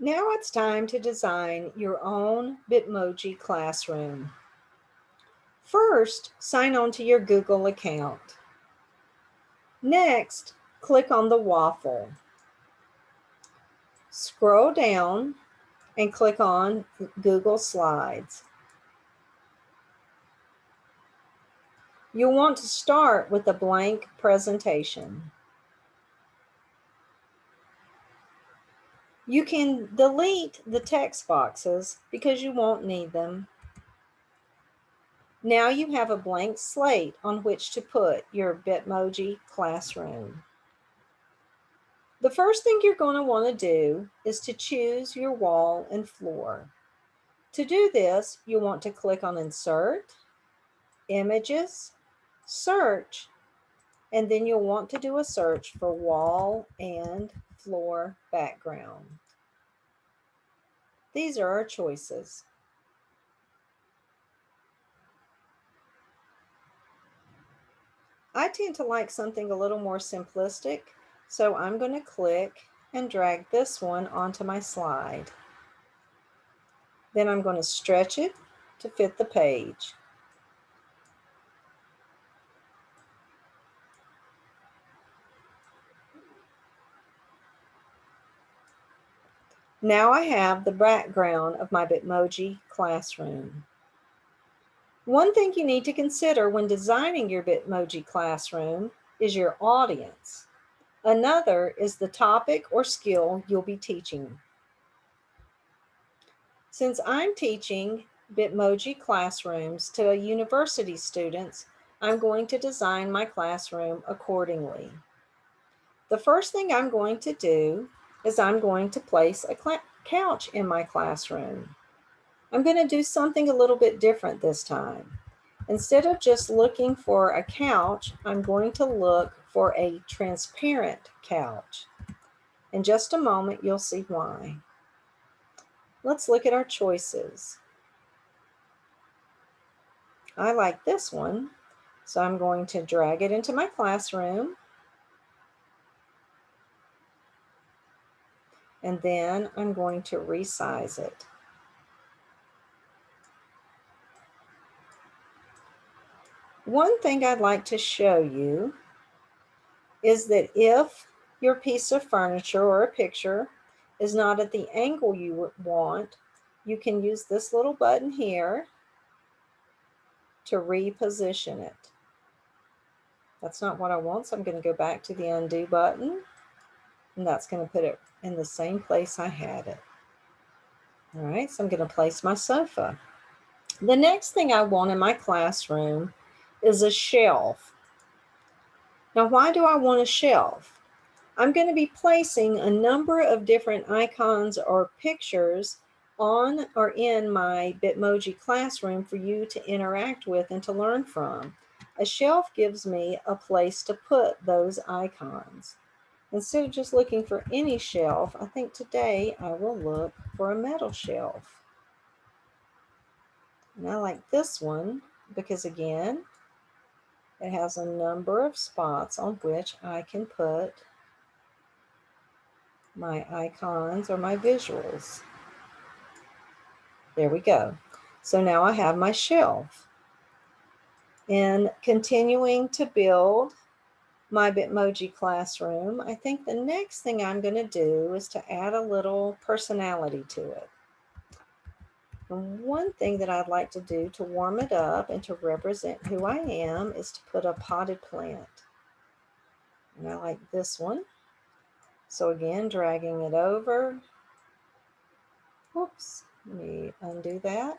Now it's time to design your own Bitmoji Classroom. First, sign on to your Google account. Next, click on the waffle. Scroll down and click on Google Slides. You'll want to start with a blank presentation. You can delete the text boxes because you won't need them. Now you have a blank slate on which to put your Bitmoji Classroom. The first thing you're going to want to do is to choose your wall and floor. To do this, you want to click on Insert, Images, Search, and then you'll want to do a search for wall and floor background. These are our choices. I tend to like something a little more simplistic, so I'm going to click and drag this one onto my slide. Then I'm going to stretch it to fit the page. Now I have the background of my Bitmoji Classroom. One thing you need to consider when designing your Bitmoji Classroom is your audience. Another is the topic or skill you'll be teaching. Since I'm teaching Bitmoji Classrooms to university students, I'm going to design my classroom accordingly. The first thing I'm going to do is I'm going to place a couch in my classroom. I'm going to do something a little bit different this time. Instead of just looking for a couch, I'm going to look for a transparent couch. In just a moment, you'll see why. Let's look at our choices. I like this one, so I'm going to drag it into my classroom. And then I'm going to resize it. One thing I'd like to show you is that if your piece of furniture or a picture is not at the angle you want, you can use this little button here to reposition it. That's not what I want, so I'm going to go back to the undo button, and that's going to put it in the same place I had it. All right, so I'm going to place my sofa. The next thing I want in my classroom is a shelf. Now, why do I want a shelf? I'm going to be placing a number of different icons or pictures on or in my Bitmoji Classroom for you to interact with and to learn from. A shelf gives me a place to put those icons. Instead of just looking for any shelf, I think today I will look for a metal shelf. And I like this one because, again, it has a number of spots on which I can put my icons or my visuals. There we go. So now I have my shelf. And continuing to build my Bitmoji Classroom, I think the next thing I'm going to do is to add a little personality to it. And one thing that I'd like to do to warm it up and to represent who I am is to put a potted plant. And I like this one. So again, dragging it over. Whoops, let me undo that.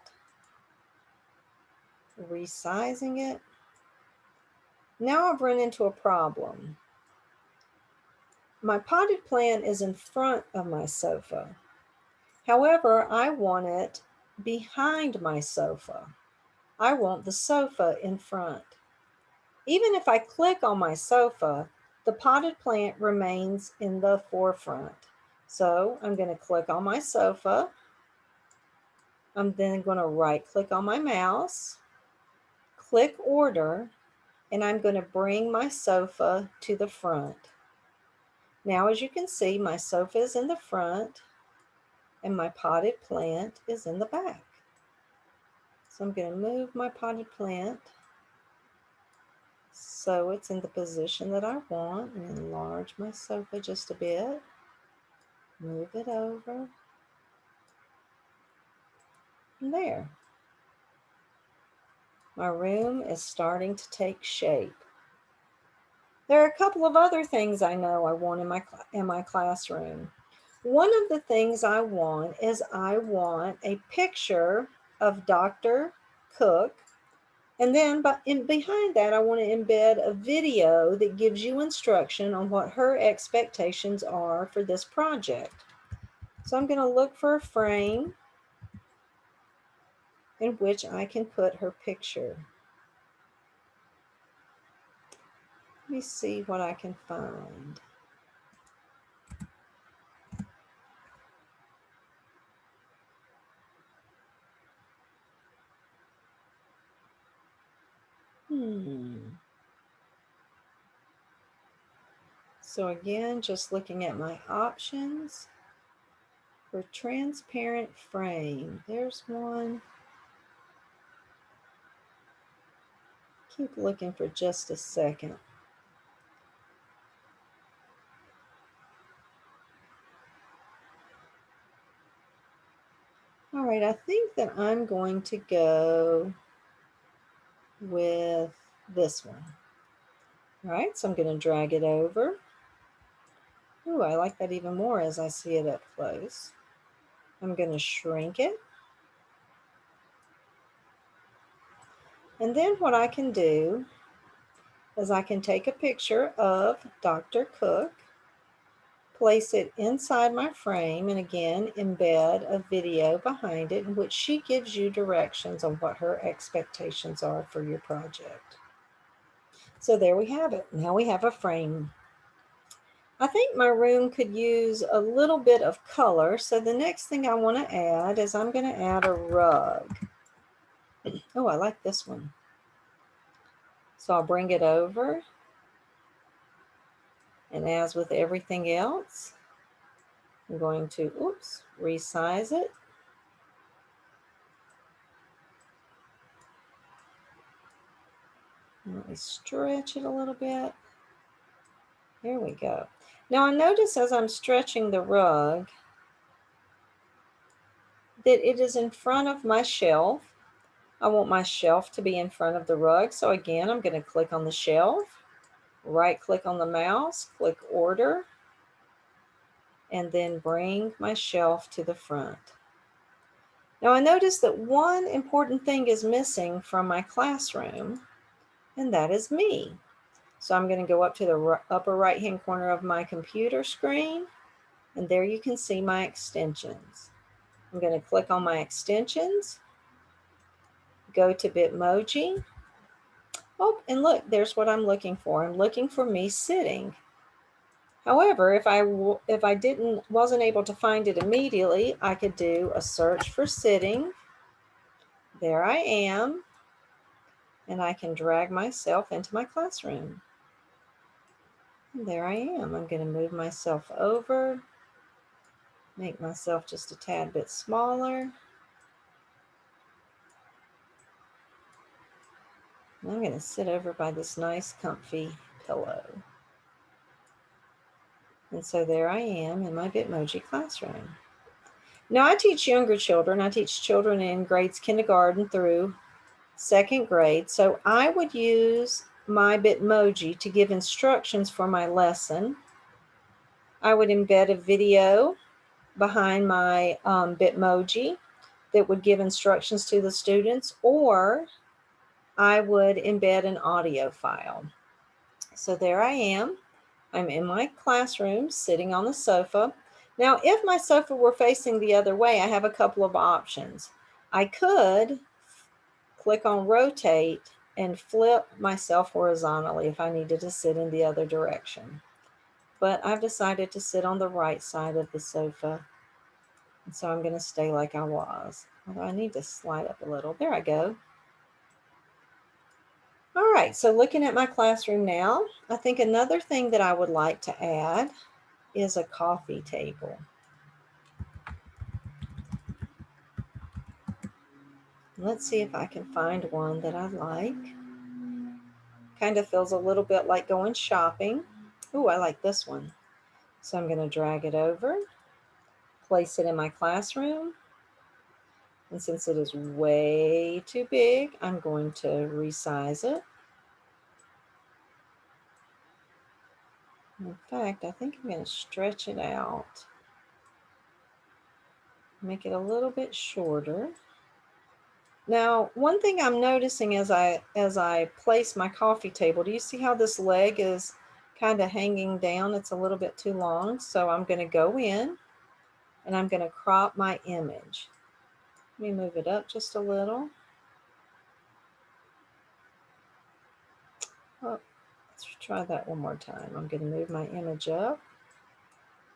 Resizing it. Now I've run into a problem. My potted plant is in front of my sofa. However, I want it behind my sofa. I want the sofa in front. Even if I click on my sofa, the potted plant remains in the forefront. So I'm going to click on my sofa. I'm then going to right click on my mouse, click order, and I'm going to bring my sofa to the front. Now, as you can see, my sofa is in the front. and my potted plant is in the back. So I'm going to move my potted plant so it's in the position that I want, and enlarge my sofa just a bit. Move it over. And there. My room is starting to take shape. There are a couple of other things I know I want in my classroom. One of the things I want is I want a picture of Dr. Cook, and then behind that I want to embed a video that gives you instruction on what her expectations are for this project. So I'm going to look for a frame in which I can put her picture. Let me see what I can find. So again, just looking at my options for transparent frame. There's one. Keep looking for just a second. All right, I think that I'm going to go with this one. All right, so I'm going to drag it over. Ooh, I like that even more as I see it up close. I'm going to shrink it. And then what I can do is I can take a picture of Dr. Cook, place it inside my frame, and again, embed a video behind it in which she gives you directions on what her expectations are for your project. So there we have it. Now we have a frame. I think my room could use a little bit of color. So the next thing I want to add is I'm going to add a rug. Oh, I like this one. So I'll bring it over. And as with everything else, I'm going to, resize it. Let me stretch it a little bit. There we go. Now I notice as I'm stretching the rug that it is in front of my shelf. I want my shelf to be in front of the rug. So again, I'm going to click on the shelf, right click on the mouse, click order, and then bring my shelf to the front. Now I notice that one important thing is missing from my classroom, and that is me. So I'm going to go up to the upper right hand corner of my computer screen, and there you can see my extensions. I'm going to click on my extensions, go to Bitmoji. Oh, and look, there's what I'm looking for. I'm looking for me sitting. However, if I wasn't able to find it immediately, I could do a search for sitting. There I am, and I can drag myself into my classroom. And there I am. I'm going to move myself over, make myself just a tad bit smaller. And I'm going to sit over by this nice comfy pillow. And so there I am in my Bitmoji classroom. Now I teach younger children. I teach children in grades kindergarten through second grade. So I would use my Bitmoji to give instructions for my lesson. I would embed a video behind my Bitmoji that would give instructions to the students, or I would embed an audio file. So there I am. I'm in my classroom sitting on the sofa. Now, if my sofa were facing the other way, I have a couple of options. I could click on rotate and flip myself horizontally if I needed to sit in the other direction. But I've decided to sit on the right side of the sofa. And so I'm going to stay like I was. Although I need to slide up a little. There I go. All right, so looking at my classroom now, I think another thing that I would like to add is a coffee table. Let's see if I can find one that I like. Kind of feels a little bit like going shopping. Ooh, I like this one. So I'm going to drag it over, place it in my classroom. And since it is way too big, I'm going to resize it. In fact, I think I'm going to stretch it out. Make it a little bit shorter. Now, one thing I'm noticing as I place my coffee table, do you see how this leg is kind of hanging down? It's a little bit too long. So I'm going to go in and I'm going to crop my image. Let me move it up just a little. Oh, let's try that one more time. I'm going to move my image up.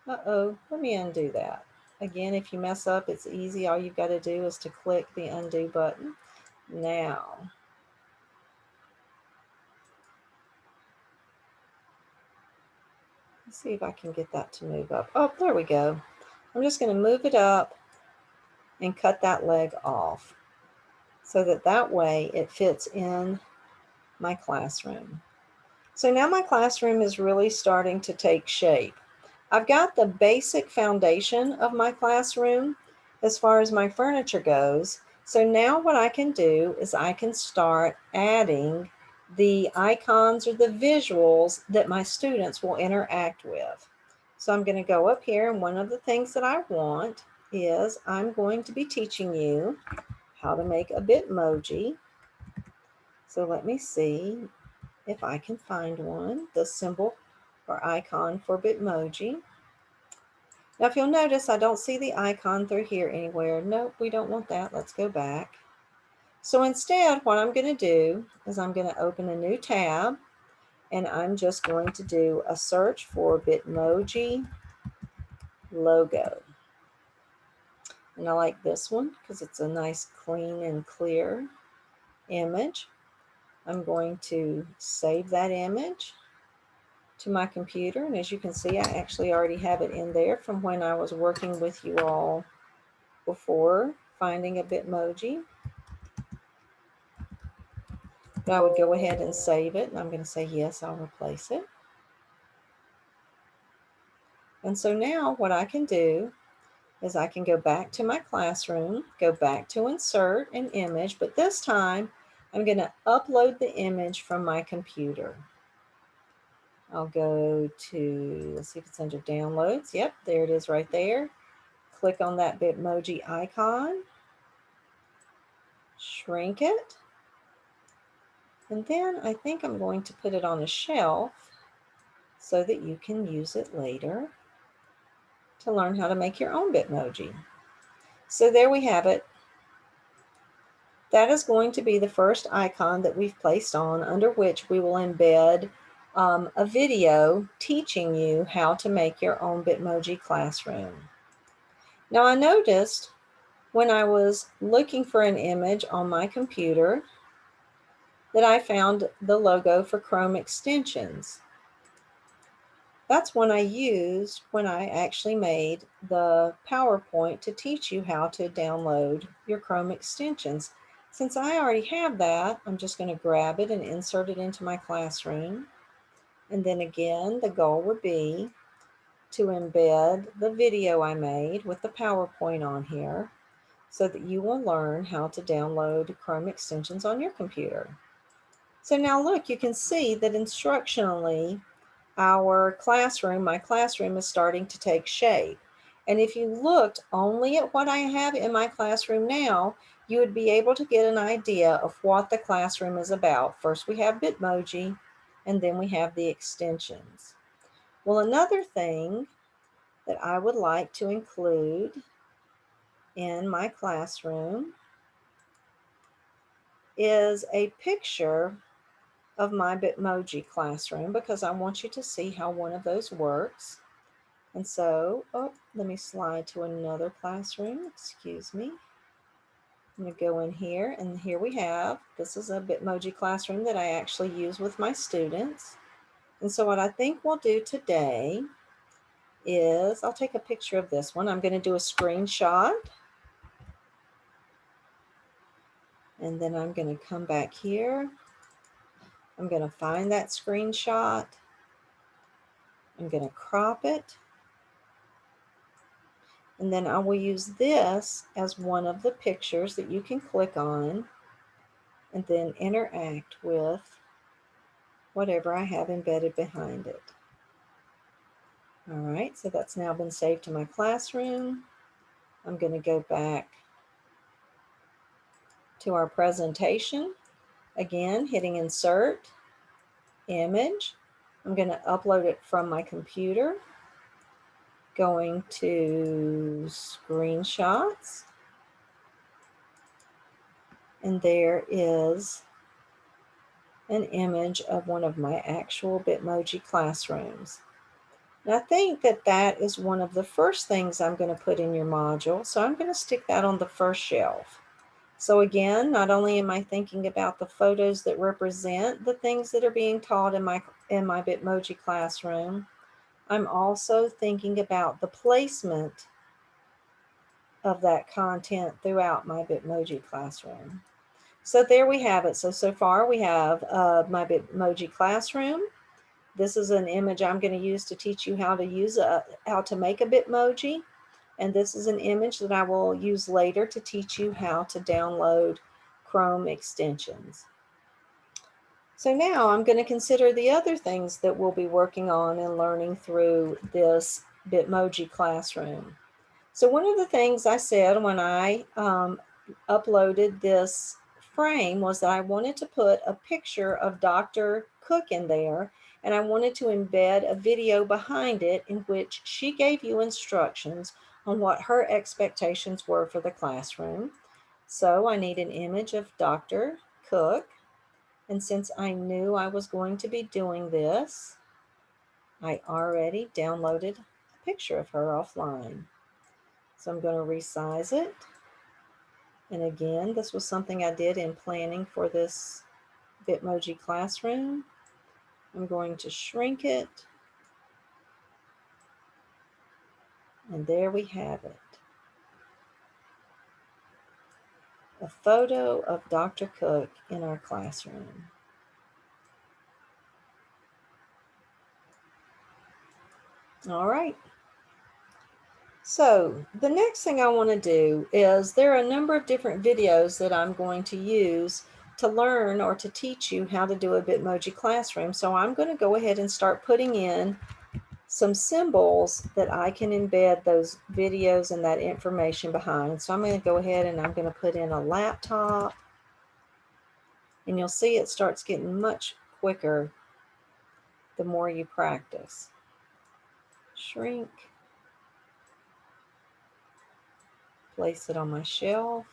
Uh-oh, let me undo that. Again, if you mess up, it's easy. All you've got to do is to click the undo button. Now, let's see if I can get that to move up. Oh, there we go. I'm just going to move it up and cut that leg off so that way it fits in my classroom. So now my classroom is really starting to take shape. I've got the basic foundation of my classroom as far as my furniture goes. So now what I can do is I can start adding the icons or the visuals that my students will interact with. So I'm going to go up here, and one of the things that I want is I'm going to be teaching you how to make a Bitmoji. So let me see if I can find one, the symbol or icon for Bitmoji. Now, if you'll notice, I don't see the icon through here anywhere. Nope, we don't want that. Let's go back. So instead, what I'm going to do is I'm going to open a new tab, and I'm just going to do a search for Bitmoji logo. And I like this one because it's a nice, clean, and clear image. I'm going to save that image to my computer. And as you can see, I actually already have it in there from when I was working with you all before finding a Bitmoji. But I would go ahead and save it. And I'm going to say, yes, I'll replace it. And so now what I can do is I can go back to my classroom, go back to insert an image, but this time I'm going to upload the image from my computer. I'll go to, let's see if it's under downloads. Yep, there it is right there. Click on that Bitmoji icon, shrink it, and then I think I'm going to put it on a shelf so that you can use it later to learn how to make your own Bitmoji. So there we have it. That is going to be the first icon that we've placed on, under which we will embed a video teaching you how to make your own Bitmoji Classroom. Now I noticed when I was looking for an image on my computer that I found the logo for Chrome extensions. That's one I used when I actually made the PowerPoint to teach you how to download your Chrome extensions. Since I already have that, I'm just going to grab it and insert it into my classroom. And then again, the goal would be to embed the video I made with the PowerPoint on here so that you will learn how to download Chrome extensions on your computer. So now look, you can see that instructionally, our classroom, my classroom is starting to take shape. And if you looked only at what I have in my classroom now, you would be able to get an idea of what the classroom is about. First, we have Bitmoji, and then we have the extensions. Well, another thing that I would like to include in my classroom is a picture of my Bitmoji classroom because I want you to see how one of those works. And so, oh, let me slide to another classroom, excuse me. I'm gonna go in here, and here we have, this is a Bitmoji classroom that I actually use with my students. And so what I think we'll do today is, I'll take a picture of this one. I'm gonna do a screenshot. And then I'm going to come back here. I'm going to find that screenshot. I'm going to crop it. And then I will use this as one of the pictures that you can click on and then interact with whatever I have embedded behind it. All right, so that's now been saved to my classroom. I'm going to go back to our presentation. Again, hitting insert, image. I'm going to upload it from my computer. Going to screenshots. And there is an image of one of my actual Bitmoji classrooms. And I think that that is one of the first things I'm going to put in your module. So I'm going to stick that on the first shelf. So again, not only am I thinking about the photos that represent the things that are being taught in my Bitmoji classroom, I'm also thinking about the placement of that content throughout my Bitmoji classroom. So there we have it. So far we have my Bitmoji classroom. This is an image I'm going to use to teach you how to make a Bitmoji. And this is an image that I will use later to teach you how to download Chrome extensions. So now I'm going to consider the other things that we'll be working on and learning through this Bitmoji classroom. So one of the things I said when I uploaded this frame was that I wanted to put a picture of Dr. Cook in there, and I wanted to embed a video behind it in which she gave you instructions on what her expectations were for the classroom. So I need an image of Dr. Cook, and since I knew I was going to be doing this, I already downloaded a picture of her offline. So I'm going to resize it. And again, this was something I did in planning for this Bitmoji classroom. I'm going to shrink it. And there we have it. A photo of Dr. Cook in our classroom. All right. So the next thing I want to do is there are a number of different videos that I'm going to use to learn or to teach you how to do a Bitmoji classroom. So I'm going to go ahead and start putting in some symbols that I can embed those videos and that information behind. So I'm going to go ahead and I'm going to put in a laptop, and you'll see it starts getting much quicker the more you practice. Shrink, place it on my shelf.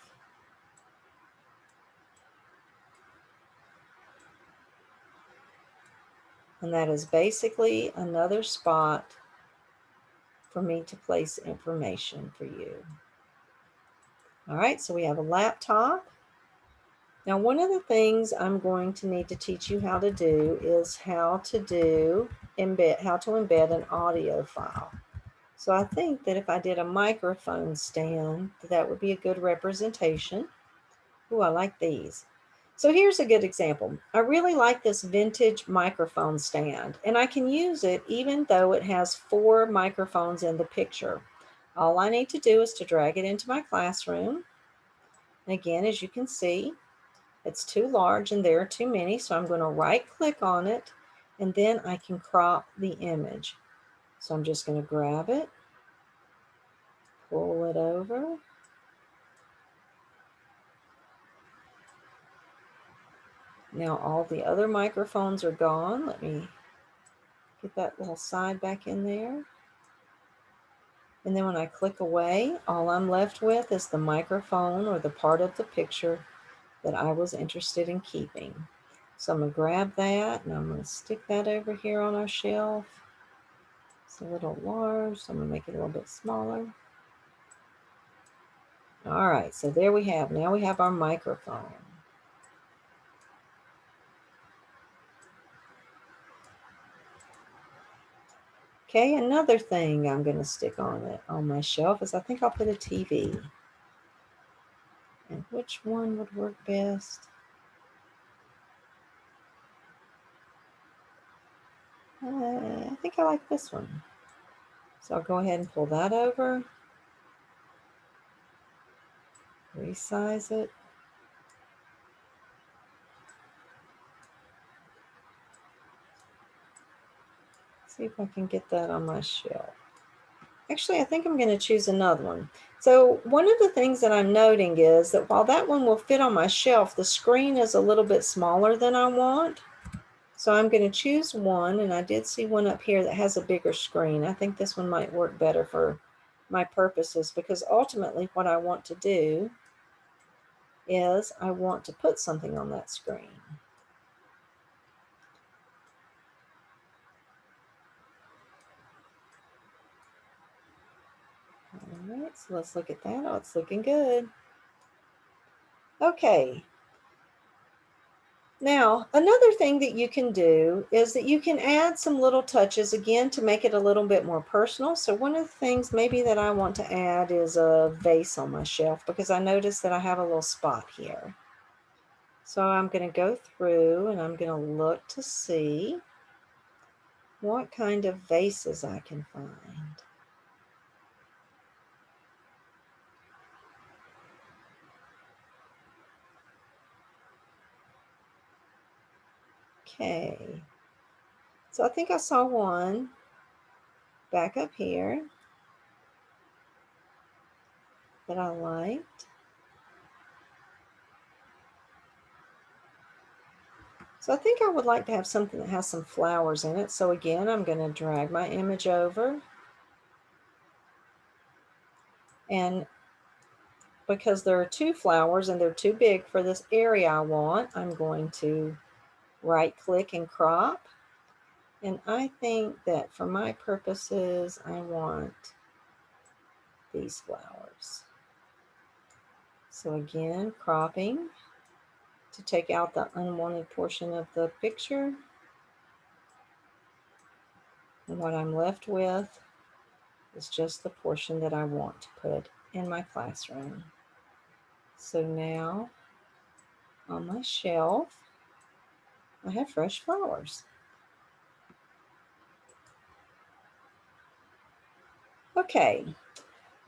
And that is basically another spot for me to place information for you. All right, so we have a laptop. Now, one of the things I'm going to need to teach you how to do is how to embed an audio file. So I think that if I did a microphone stand, that would be a good representation. Ooh, I like these. So here's a good example. I really like this vintage microphone stand, and I can use it even though it has 4 microphones in the picture. All I need to do is to drag it into my classroom. And again, as you can see, it's too large and there are too many, so I'm going to right click on it, and then I can crop the image. So I'm just going to grab it, pull it over. Now all the other microphones are gone. Let me get that little side back in there. And then when I click away, all I'm left with is the microphone or the part of the picture that I was interested in keeping. So I'm going to grab that and I'm going to stick that over here on our shelf. It's a little large, so I'm going to make it a little bit smaller. All right, so there we have, now we have our microphone. Okay, another thing I'm going to stick on my shelf is I think I'll put a TV. And which one would work best? I think I like this one. So I'll go ahead and pull that over, resize it. See if I can get that on my shelf. Actually, I think I'm going to choose another one. So one of the things that I'm noting is that while that one will fit on my shelf, the screen is a little bit smaller than I want. So I'm going to choose one, and I did see one up here that has a bigger screen. I think this one might work better for my purposes, because ultimately what I want to do is I want to put something on that screen. All right, so let's look at that. Oh, it's looking good. Okay. Now, another thing that you can do is that you can add some little touches again to make it a little bit more personal. So one of the things maybe that I want to add is a vase on my shelf, because I noticed that I have a little spot here. So I'm going to go through and I'm going to look to see what kind of vases I can find. Okay, so I think I saw one back up here that I liked. So I think I would like to have something that has some flowers in it. So again, I'm going to drag my image over, and because there are two flowers and they're too big for this area I want, I'm going to right click and crop. And I think that for my purposes, I want these flowers. So again, cropping to take out the unwanted portion of the picture. And what I'm left with is just the portion that I want to put in my classroom. So now on my shelf, I have fresh flowers. Okay,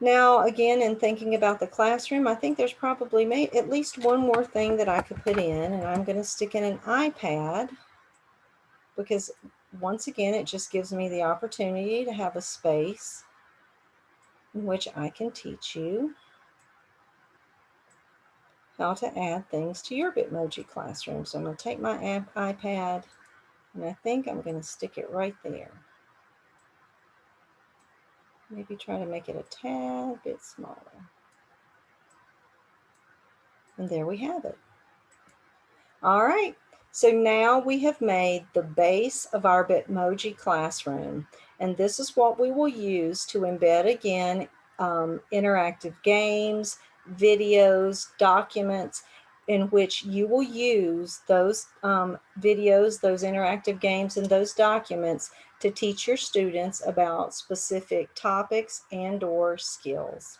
now again, in thinking about the classroom, I think there's probably at least one more thing that I could put in, and I'm going to stick in an iPad, because once again, it just gives me the opportunity to have a space in which I can teach you how to add things to your Bitmoji Classroom. So I'm going to take my iPad, and I think I'm going to stick it right there. Maybe try to make it a tad bit smaller. And there we have it. All right, so now we have made the base of our Bitmoji Classroom, and this is what we will use to embed again interactive games, videos, documents, in which you will use those videos, those interactive games, and those documents to teach your students about specific topics and/or skills.